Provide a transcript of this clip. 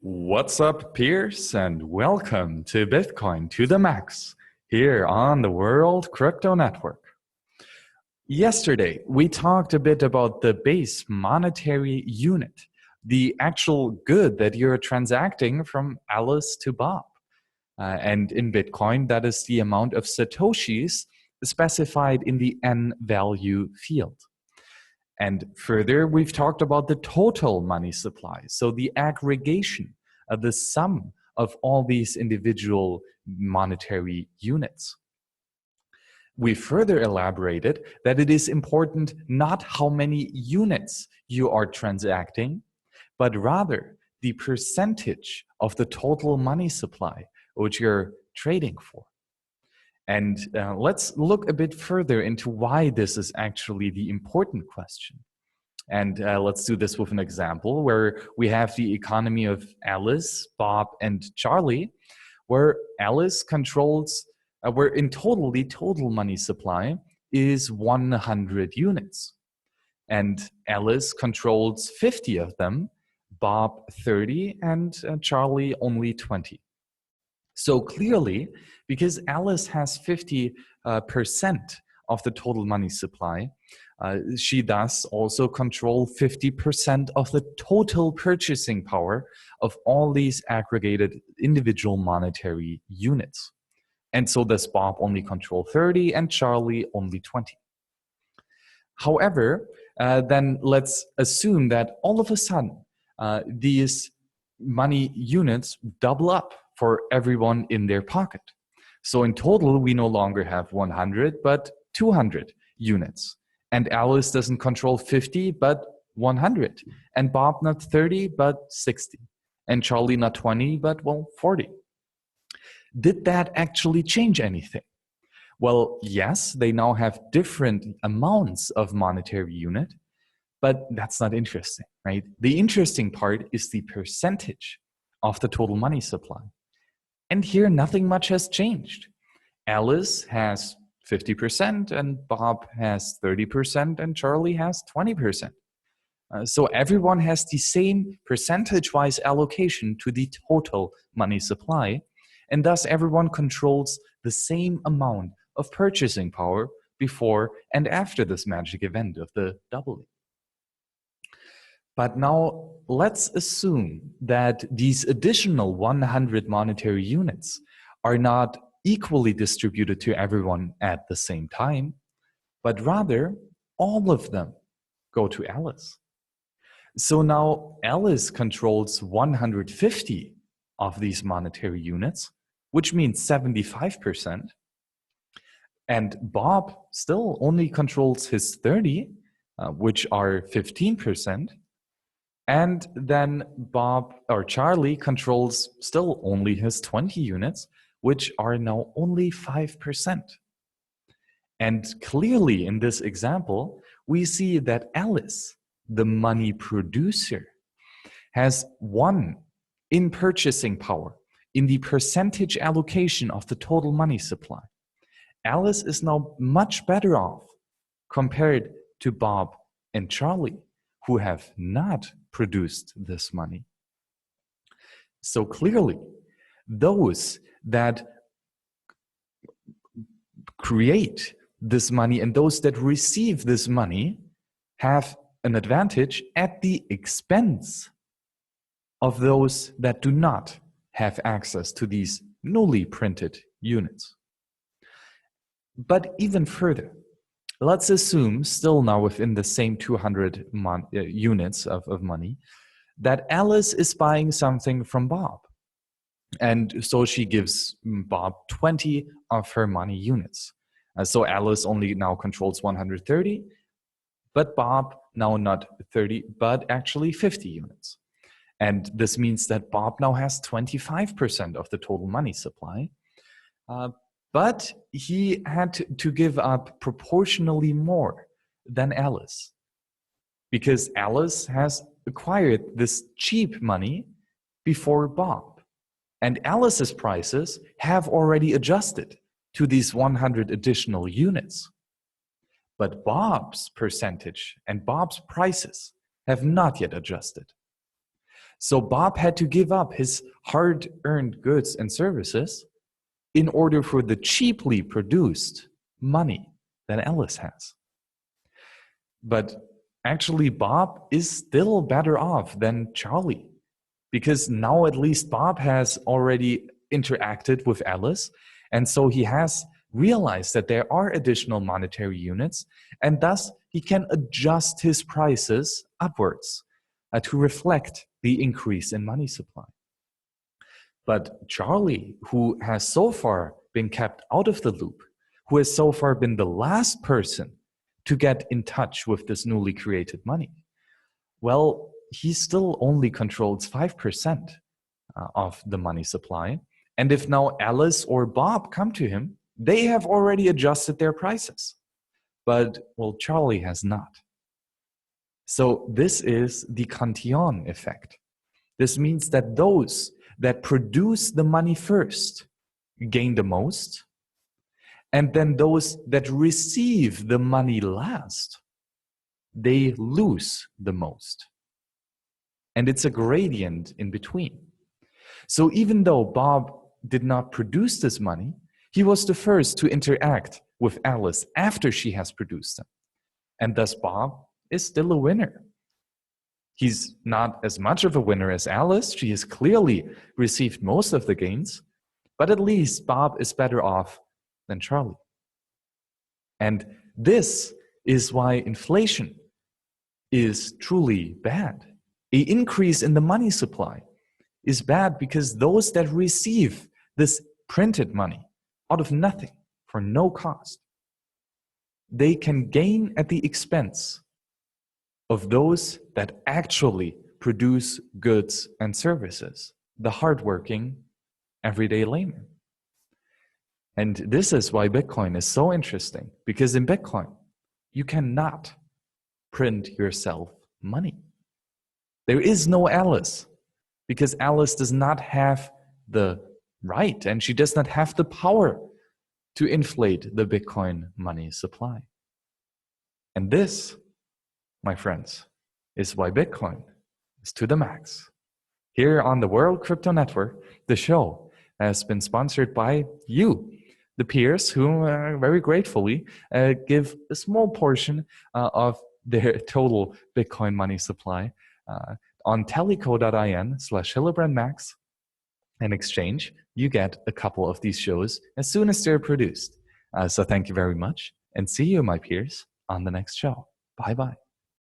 What's up, peers, and welcome to Bitcoin to the Max here on the World Crypto Network. Yesterday, we talked a bit about the base monetary unit, the actual good that you're transacting from Alice to Bob. And in Bitcoin, that is the amount of Satoshis specified in the N value field. And further, we've talked about the total money supply, so the aggregation of the sum of all these individual monetary units. We further elaborated that it is important not how many units you are transacting, but rather the percentage of the total money supply which you're trading for. And let's look a bit further into why this is actually the important question. And let's do this with an example where we have the economy of Alice, Bob, and Charlie, where Alice controls, where in total, the total money supply is 100 units. And Alice controls 50 of them, Bob 30, and Charlie only 20. So clearly, because Alice has 50% of the total money supply, she thus also controls 50% of the total purchasing power of all these aggregated individual monetary units. And so does Bob only control 30 and Charlie only 20. However, then let's assume that all of a sudden these money units double up for everyone in their pocket. So in total, we no longer have 100, but 200 units. And Alice doesn't control 50, but 100. And Bob not 30, but 60. And Charlie not 20, but 40. Did that actually change anything? Well, yes, they now have different amounts of monetary unit, but that's not interesting, right? The interesting part is the percentage of the total money supply. And here, nothing much has changed. Alice has 50% and Bob has 30% and Charlie has 20%. So everyone has the same percentage-wise allocation to the total money supply, and thus everyone controls the same amount of purchasing power before and after this magic event of the doubling. But now let's assume that these additional 100 monetary units are not equally distributed to everyone at the same time, but rather all of them go to Alice. So now Alice controls 150 of these monetary units, which means 75%. And Bob still only controls his 30, which are 15%. And then Bob or Charlie controls still only his 20 units, which are now only 5%. And clearly in this example, we see that Alice, the money producer, has won in purchasing power in the percentage allocation of the total money supply. Alice is now much better off compared to Bob and Charlie, who have not produced this money. So clearly, those that create this money and those that receive this money have an advantage at the expense of those that do not have access to these newly printed units. But even further, let's assume, still now within the same 200 units of money, that Alice is buying something from Bob. And so she gives Bob 20 of her money units. So Alice only now controls 130, but Bob now not 30, but actually 50 units. And this means that Bob now has 25% of the total money supply. But he had to give up proportionally more than Alice, because Alice has acquired this cheap money before Bob. And Alice's prices have already adjusted to these 100 additional units. But Bob's percentage and Bob's prices have not yet adjusted. So Bob had to give up his hard-earned goods and services in order for the cheaply produced money that Alice has. But actually, Bob is still better off than Charlie, because now at least Bob has already interacted with Alice, and so he has realized that there are additional monetary units, and thus he can adjust his prices upwards to reflect the increase in money supply. But Charlie, who has so far been kept out of the loop, who has so far been the last person to get in touch with this newly created money, well, he still only controls 5% of the money supply. And if now Alice or Bob come to him, they have already adjusted their prices. But, well, Charlie has not. So this is the Cantillon effect. This means that those that produce the money first gain the most, and then those that receive the money last, they lose the most. And it's a gradient in between. So even though Bob did not produce this money, he was the first to interact with Alice after she has produced them. And thus Bob is still a winner. He's not as much of a winner as Alice. She has clearly received most of the gains, but at least Bob is better off than Charlie. And this is why inflation is truly bad. An increase in the money supply is bad because those that receive this printed money out of nothing for no cost, they can gain at the expense of those that actually produce goods and services, the hardworking, everyday layman. And this is why Bitcoin is so interesting, because in Bitcoin, you cannot print yourself money. There is no Alice, because Alice does not have the right and she does not have the power to inflate the Bitcoin money supply. And this, my friends, is why Bitcoin is to the max. Here on the World Crypto Network, the show has been sponsored by you, the peers, who very gratefully give a small portion of their total Bitcoin money supply on teleco.in/HillebrandMax. In exchange, you get a couple of these shows as soon as they're produced. So thank you very much, and see you, my peers, on the next show. Bye-bye.